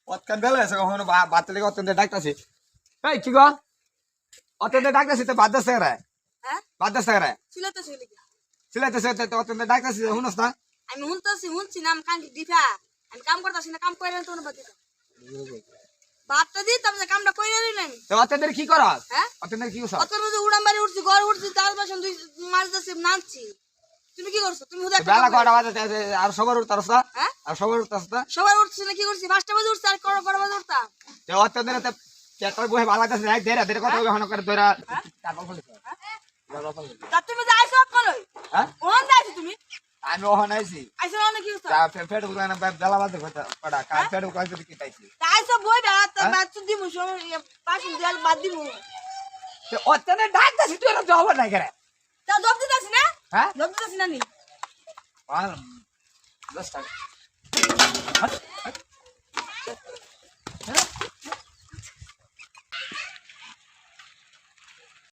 অতকান বেলা আছে কখনো বাতে লেগে অত্যন্ত ডাকতাছি এই কি গো অত্যন্ত ডাকতাছি তো বাদ দাসে রে হ্যাঁ বাদ দাসে রে সিলাইতেছি অত্যন্ত ডাকতাছি শুনস না আমি শুনছি না আমি কান দিফা আমি কাম করতেছি না কাম করে তো না বাতি বাতটা দি তবে কামটা কইরা নিলেন তো অত্যন্ত কি করস হ্যাঁ অত্যন্ত কি করস অতর মধ্যে উড়ান বাড়ি উঠছি ঘর উঠছি তার বাসন দুই মাছ দাসে নাচছি তুমি কি করছো তুমি হুদা বেলা কয়টা বাজে আর সবার উঠতারস না হ্যাঁ আর সবার উঠতারস না সবাই উঠছি না কি করছি 5টা বাজে উঠছি আর কড়া বাজে উঠতাম তো অত্যন্ত চেষ্টা বহে ভালো লাগতেছে না ধীরে কথা হন করে ধরা তারপর বলিস তা তুমি যাইছো কলই হ্যাঁ ওন যাইছো তুমি আমি ওহন আইছি আইছো না কি হইছো ফেড গুলো বেলা বাজে পড়া কার ফেড গুলো কি তাইছি তাইছো বই বেড়াতে বাচ্চু দিমু পাশন দেয়াল বাদ দিমু তো অত্যন্ত ডাকতাছি তুই না জবাব নাই করে তা জব দিতাছি না হ্যাঁ জব দিতাছি না নি আর 10 টাকা